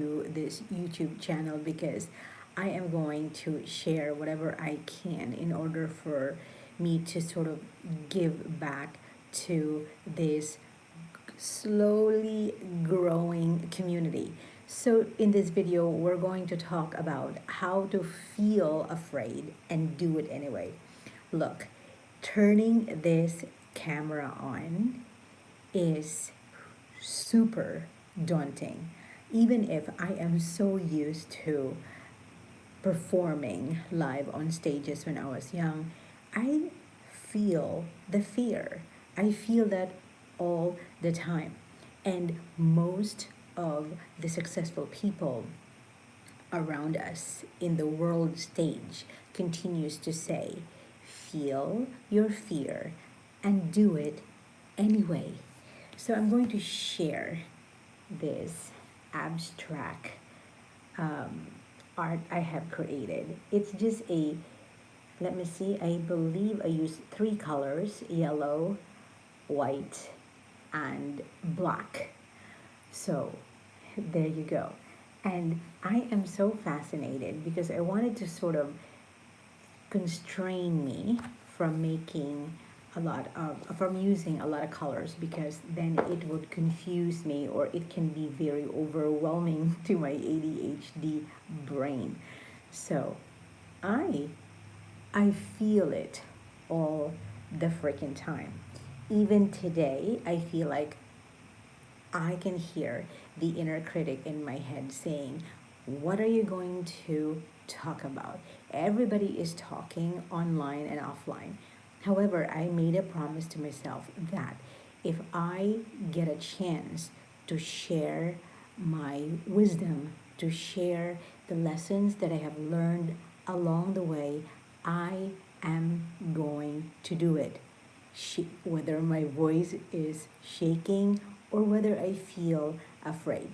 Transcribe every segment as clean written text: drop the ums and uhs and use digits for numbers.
this YouTube channel because I am going to share whatever I can in order for me to sort of give back to this slowly growing community. So, in this video, we're going to talk about how to feel afraid and do it anyway. Look, turning this camera on is super daunting. Even if I am so used to performing live on stages when I was young, I feel the fear. I feel that all the time. And most of the successful people around us in the world stage continues to say, feel your fear and do it anyway. So I'm going to share this abstract um, art I have created. It's just let me see, I believe I used three colors: yellow, white, and black. So there you go. And I am so fascinated because I wanted to sort of constrain me from making from using a lot of colors, because then it would confuse me or it can be very overwhelming to my ADHD brain. So I I feel it all the freaking time. Even today, I feel like I can hear the inner critic in my head saying, what are you going to talk about? Everybody is talking online and offline. However, I made a promise to myself that if I get a chance to share my wisdom, to share the lessons that I have learned along the way, I am going to do it. Whether my voice is shaking or whether I feel afraid.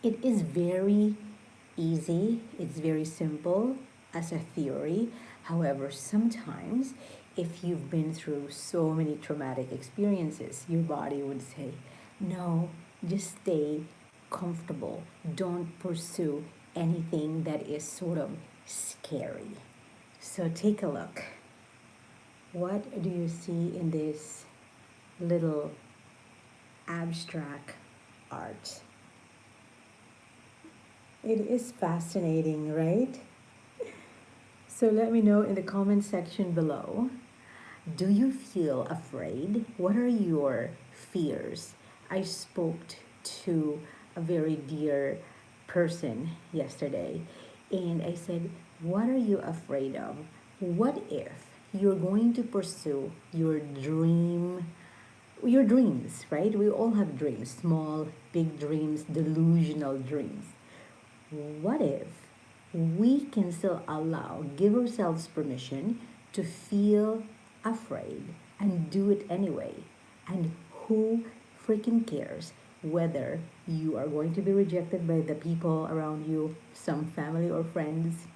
It is very easy, it's very simple as a theory. However, sometimes if you've been through so many traumatic experiences, your body would say, no, just stay comfortable. Don't pursue anything that is sort of scary. So take a look. What do you see in this little abstract art? It is fascinating, right? So let me know in the comment section below. Do you feel afraid? What are your fears? I spoke to a very dear person yesterday and I said, what are you afraid of? What if you're going to pursue your dreams, right? We all have dreams, small, big dreams, delusional dreams. What if we can still give ourselves permission to feel afraid and do it anyway? And who freaking cares whether you are going to be rejected by the people around you, some family or friends?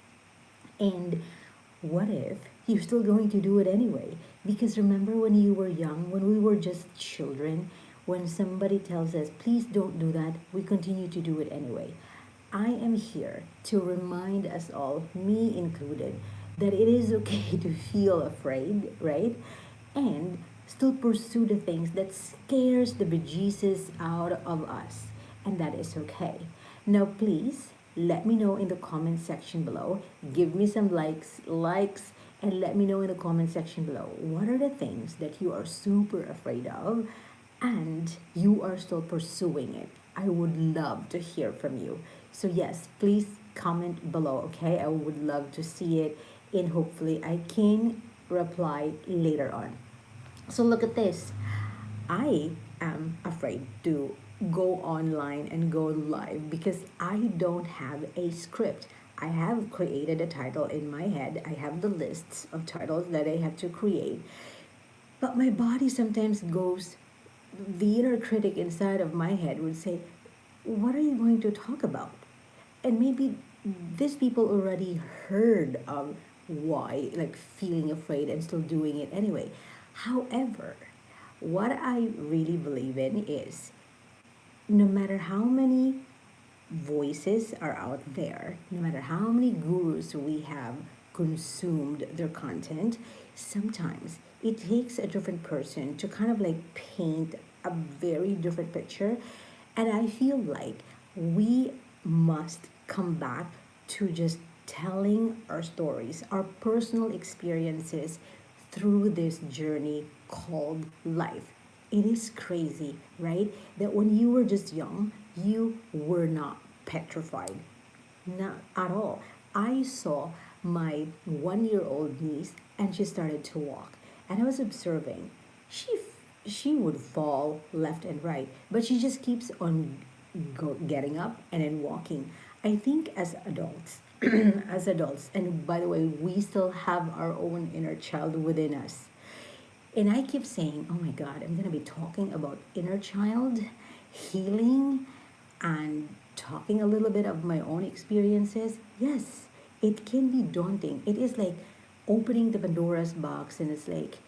And what if you're still going to do it anyway? Because remember when you were young, when we were just children, when somebody tells us, please don't do that, we continue to do it anyway. I am here to remind us all, me included, that it is okay to feel afraid, right? And still pursue the things that scares the bejesus out of us. And that is okay. Now, please let me know in the comment section below. Give me some likes, and let me know in the comment section below. What are the things that you are super afraid of and you are still pursuing it? I would love to hear from you. So yes, please comment below, okay? I would love to see it, and hopefully I can reply later on. So look at this. I am afraid to go online and go live because I don't have a script. I have created a title in my head. I have the lists of titles that I have to create. But my body sometimes goes, the inner critic inside of my head would say, what are you going to talk about? And maybe these people already heard of why, like feeling afraid and still doing it anyway. However, what I really believe in is no matter how many voices are out there, no matter how many gurus we have consumed their content, sometimes it takes a different person to kind of like paint a very different picture. And I feel like we must come back to just telling our stories, our personal experiences through this journey called life. It is crazy, right? That when you were just young, you were not petrified. Not at all. I saw my 1 year old niece and she started to walk. And I was observing. She would fall left and right, but she just keeps on getting up and then walking. I think as adults, as adults, and by the way, we still have our own inner child within us. And I keep saying, oh my God, I'm going to be talking about inner child, healing, and talking a little bit of my own experiences. Yes, it can be daunting. It is like opening the Pandora's box, and it's like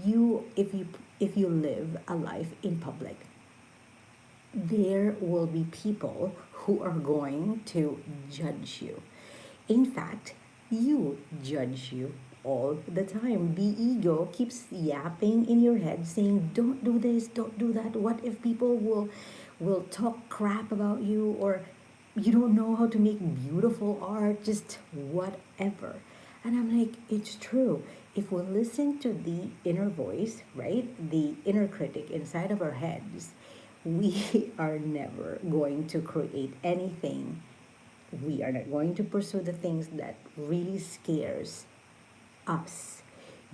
if you live a life in public, there will be people who are going to judge you. In fact, you judge you all the time. The ego keeps yapping in your head saying, don't do this, don't do that. What if people will talk crap about you, or you don't know how to make beautiful art, just whatever. And I'm like, it's true. If we listen to the inner voice, right? The inner critic inside of our heads, we are never going to create anything. We are not going to pursue the things that really scares us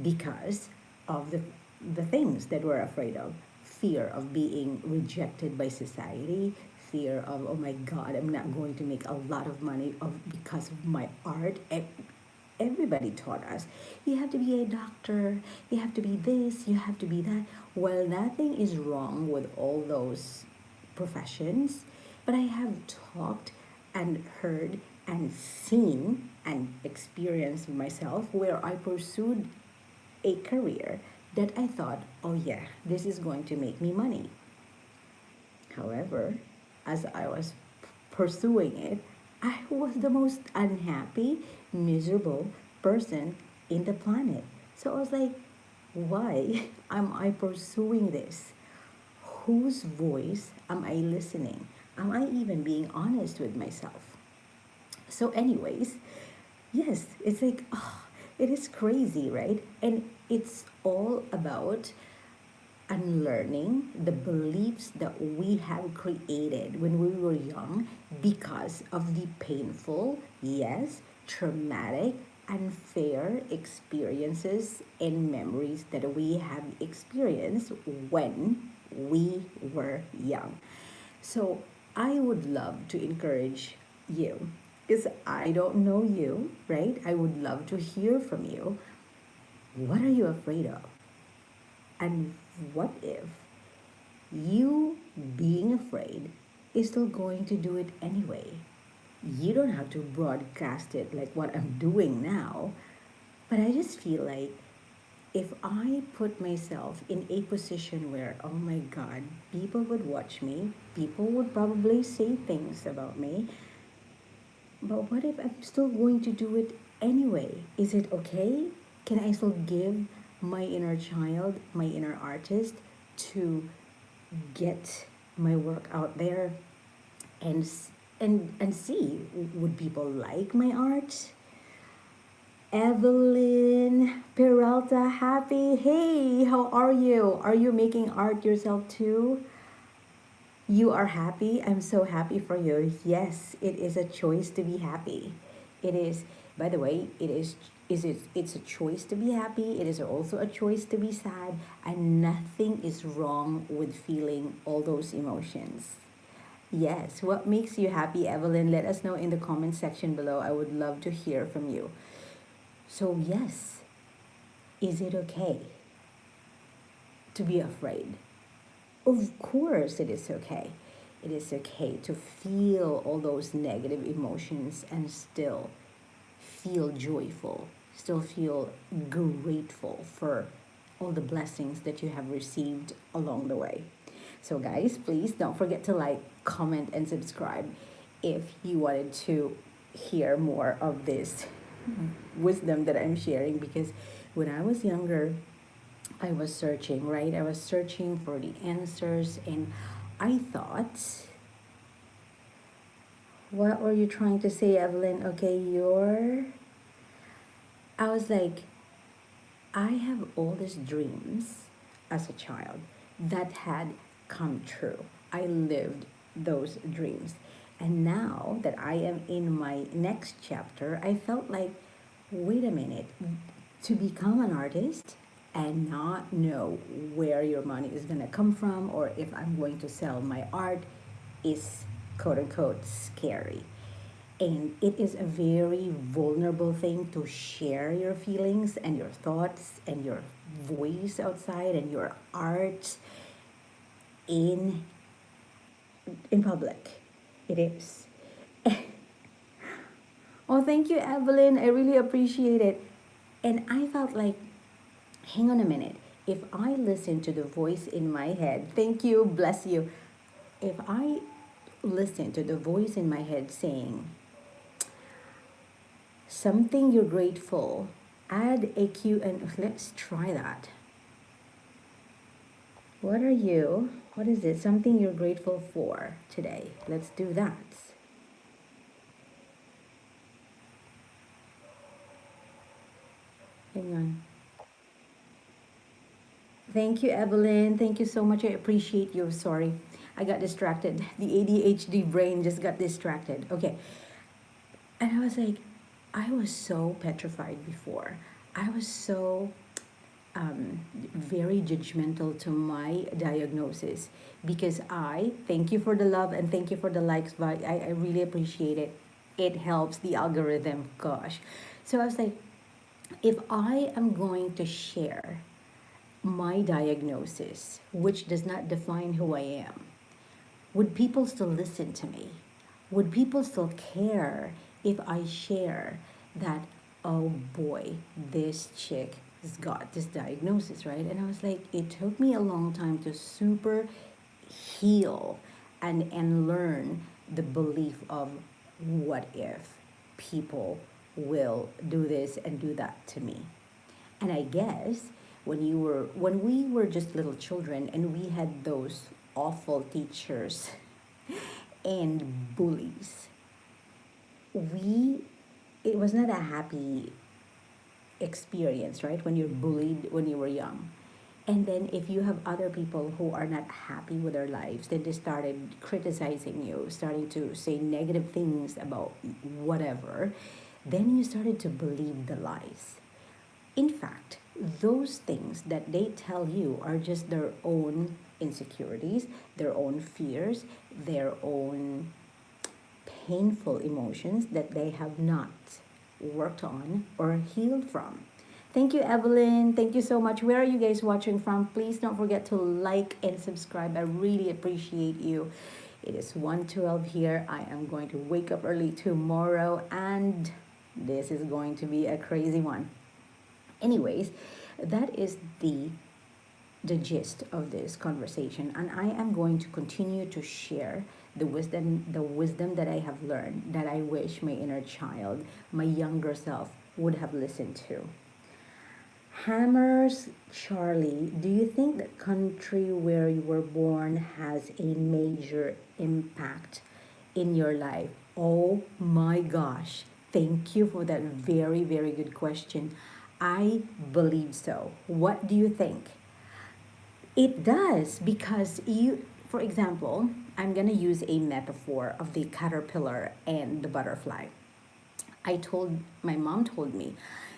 because of the things that we're afraid of. Fear of being rejected by society, fear of, oh my God, I'm not going to make a lot of money because of my art. Everybody taught us you have to be a doctor, you have to be this, you have to be that. Well, nothing is wrong with all those professions, but I have talked and heard and seen and experienced myself where I pursued a career that I thought, oh yeah, this is going to make me money. However, as I was pursuing it, I was the most unhappy, miserable person in the planet. So I was like, why am I pursuing this? Whose voice am I listening? Am I even being honest with myself? So, anyways, yes, it's like, oh, it is crazy, right? And it's all about unlearning the beliefs that we have created when we were young because of the painful, yes, traumatic, unfair experiences and memories that we have experienced when we were young. So I would love to encourage you because I don't know you, right? I would love to hear from you. What are you afraid of? And what if you being afraid is still going to do it anyway? You don't have to broadcast it like what I'm doing now, but I just feel like if I put myself in a position where, oh my God, people would watch me, people would probably say things about me, but what if I'm still going to do it anyway? Is it okay? Can I still give my inner child, my inner artist, to get my work out there and and see, would people like my art? Evelyn Peralta, happy. Hey, how are you? Are you making art yourself too? You are happy. I'm so happy for you. Yes, it is a choice to be happy. It is, by the way, it's a choice to be happy. It is also a choice to be sad, and nothing is wrong with feeling all those emotions. Yes, what makes you happy, Evelyn? Let us know in the comment section below. I would love to hear from you. So, yes, is it okay to be afraid? Of course, it is okay. It is okay to feel all those negative emotions and still feel joyful, still feel grateful for all the blessings that you have received along the way. So, guys, please don't forget to like, comment, and subscribe. if you wanted to hear more of this wisdom that I'm sharing, because when I was younger, I was searching, right? I was searching for the answers, and I thought, what were you trying to say, Evelyn? Okay, I was like, I have all these dreams as a child that had come true. I lived those dreams. And now that I am in my next chapter, I felt like, wait a minute, to become an artist and not know where your money is going to come from or if I'm going to sell my art is quote unquote scary. And it is a very vulnerable thing to share your feelings and your thoughts and your voice outside and your art in in public. It is. Oh, thank you, Evelyn. I really appreciate it. And I felt like, hang on a minute. If I listen to the voice in my head, thank you, bless you. If I listen to the voice in my head saying, something you're grateful, add a Q and let's try that. What are you? What is it? Something you're grateful for today. Let's do that. Hang on. Thank you, Evelyn. Thank you so much. I appreciate you. Sorry, I got distracted. The ADHD brain just got distracted. Okay. And I was like, I was so petrified before. I was so very judgmental to my diagnosis because thank you for the love and thank you for the likes, but I really appreciate it. It helps the algorithm, gosh. So I was like, if I am going to share my diagnosis, which does not define who I am, would people still listen to me? Would people still care if I share that, oh boy, this chick has got this diagnosis, right? And I was like, it took me a long time to super heal and learn the belief of what if people will do this and do that to me. And I guess when we were just little children and we had those awful teachers and bullies, we it was not a happy experience, right? When you're bullied when you were young. And then if you have other people who are not happy with their lives, then they started criticizing you, starting to say negative things about whatever, then you started to believe the lies. In fact, those things that they tell you are just their own insecurities, their own fears, their own painful emotions that they have not worked on or healed from. Thank you, Evelyn. Thank you so much. Where are you guys watching from? Please don't forget to like and subscribe. I really appreciate you. It is 1:12 here. I am going to wake up early tomorrow, and this is going to be a crazy one. Anyways, that is the gist of this conversation, and I am going to continue to share the wisdom that I have learned that I wish my inner child, my younger self, would have listened to. Hammers Charlie, do you think that country where you were born has a major impact in your life? Oh my gosh. Thank you for that very, very good question. I believe so. What do you think? It does because for example, I'm going to use a metaphor of the caterpillar and the butterfly. My mom told me,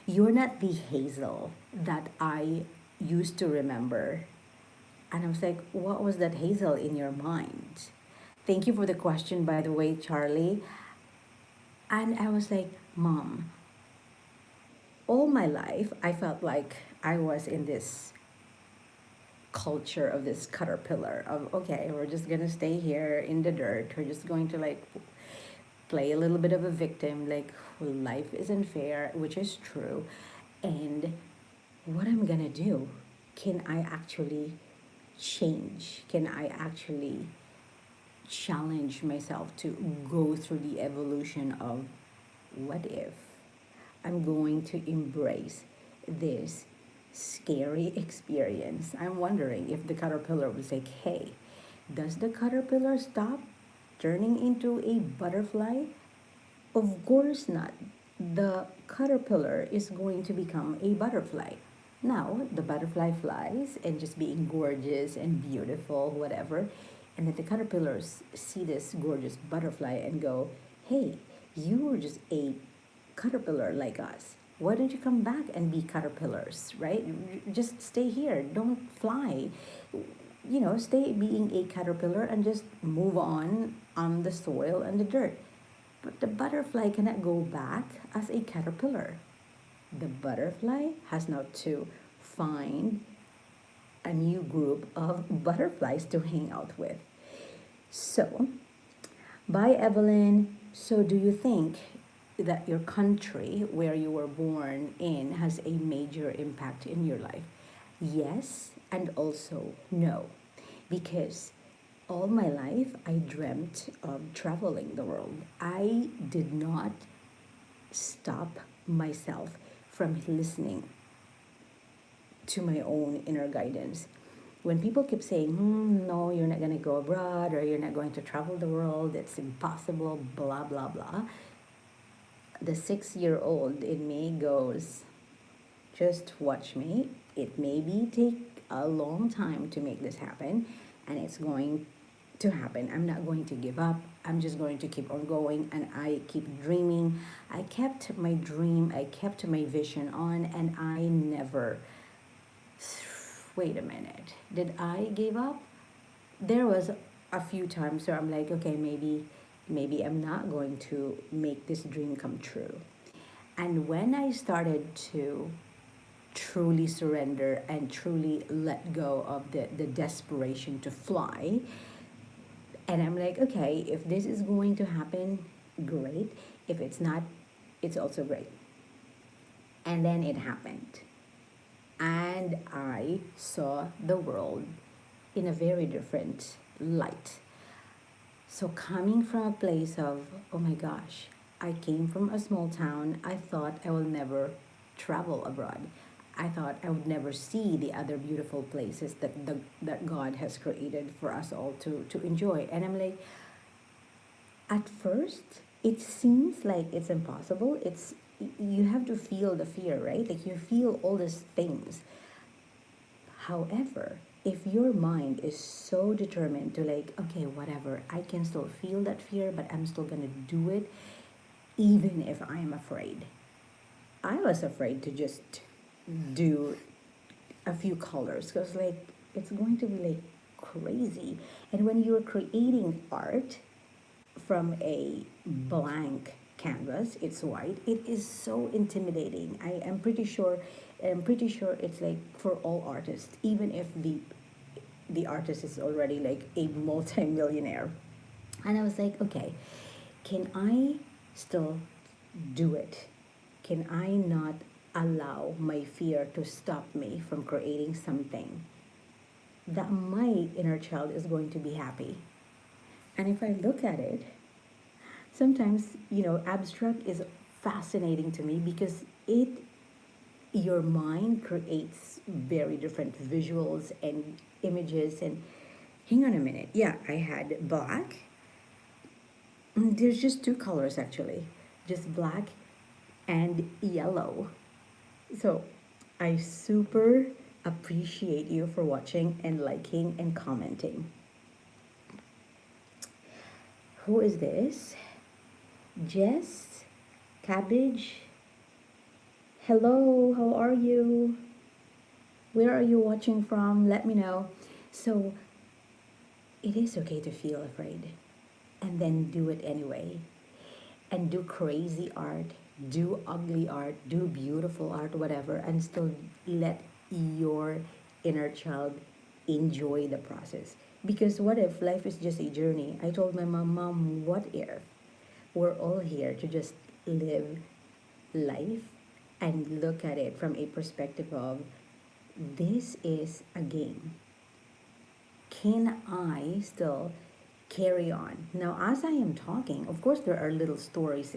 you're not the Hazel that I used to remember. And I was like, what was that Hazel in your mind? Thank you for the question, by the way, Charlie. And I was like, Mom, all my life, I felt like I was in this culture of this caterpillar of, okay, we're just gonna stay here in the dirt. We're just going to like play a little bit of a victim, like life isn't fair, which is true. And what I'm gonna do, can I actually change? Can I actually challenge myself to go through the evolution of what if I'm going to embrace this scary experience. I'm wondering if the caterpillar was like, hey, does the caterpillar stop turning into a butterfly? Of course not. The caterpillar is going to become a butterfly. Now, the butterfly flies and just being gorgeous and beautiful, whatever. And then the caterpillars see this gorgeous butterfly and go, hey, you were just a caterpillar like us. Why don't you come back and be caterpillars, right? Just stay here. Don't fly. Stay being a caterpillar and just move on the soil and the dirt. But the butterfly cannot go back as a caterpillar. The butterfly has now to find a new group of butterflies to hang out with. So, bye, Evelyn. So, do you think that your country where you were born in has a major impact in your life? Yes, and also no. Because all my life I dreamt of traveling the world. I did not stop myself from listening to my own inner guidance. When people keep saying, no, you're not going to go abroad or you're not going to travel the world, it's impossible, blah, blah, blah, the 6-year-old in me goes, just watch me. It may be take a long time to make this happen, and it's going to happen. I'm not going to give up. I'm just going to keep on going, and I keep dreaming. I kept my dream, I kept my vision on, and I never. Wait a minute. Did I give up? There was a few times where I'm like, okay, maybe I'm not going to make this dream come true. And when I started to truly surrender and truly let go of the desperation to fly, and I'm like, okay, if this is going to happen, great. If it's not, it's also great. And then it happened. And I saw the world in a very different light. So, coming from a place of, oh my gosh, I came from a small town. I thought I will never travel abroad. I thought I would never see the other beautiful places that God has created for us all to enjoy. And I'm like, at first, it seems like it's impossible. You have to feel the fear, right? Like you feel all these things. However, if your mind is so determined to like, okay, whatever, I can still feel that fear, but I'm still gonna do it, even if I'm afraid. I was afraid to just do a few colors because like it's going to be like crazy. And when you're creating art from a blank canvas, it's white, it is so intimidating. I'm pretty sure it's like for all artists, even if the artist is already like a multi-millionaire. And I was like, okay, can I still do it? Can I not allow my fear to stop me from creating something that my inner child is going to be happy? And if I look at it, sometimes, abstract is fascinating to me because your mind creates very different visuals and images. And hang on a minute. Yeah, I had black. There's just two colors actually, just black and yellow. So I super appreciate you for watching and liking and commenting. Who is this? Jess? Cabbage? Hello, how are you? Where are you watching from? Let me know. So, it is okay to feel afraid and then do it anyway. And do crazy art, do ugly art, do beautiful art, whatever, and still let your inner child enjoy the process. Because what if life is just a journey? I told my mom, what if we're all here to just live life and look at it from a perspective of this is a game. Can I still carry on. Now, as I am talking, of course, there are little stories,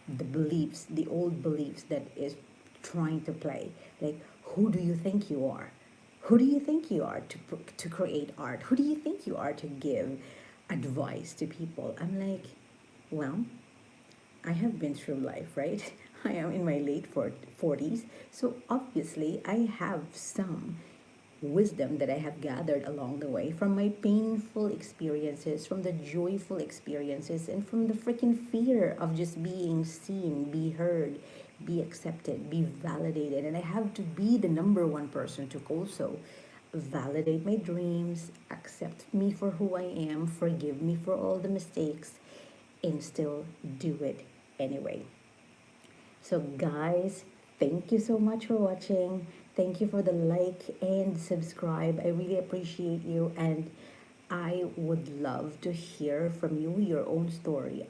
the beliefs, the old beliefs that is trying to play. Like, who do you think you are? Who do you think you are to create art? Who do you think you are to give advice to people? I'm like, well, I have been through life, right? I am in my late 40s, so obviously I have some wisdom that I have gathered along the way from my painful experiences, from the joyful experiences, and from the freaking fear of just being seen, be heard, be accepted, be validated. And I have to be the number one person to also validate my dreams, accept me for who I am, forgive me for all the mistakes, and still do it anyway. So, guys, thank you so much for watching. Thank you for the like and subscribe. I really appreciate you, and I would love to hear from you your own story.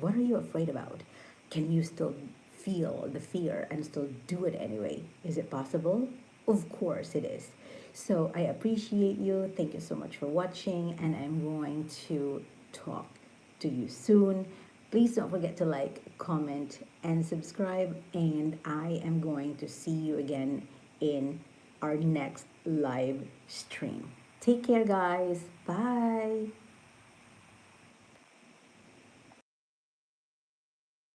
What are you afraid about? Can you still feel the fear and still do it anyway? Is it possible? Of course it is. So I appreciate you. Thank you so much for watching, and I'm going to talk to you soon. Please don't forget to like, comment, and subscribe. And I am going to see you again in our next live stream. Take care, guys. Bye.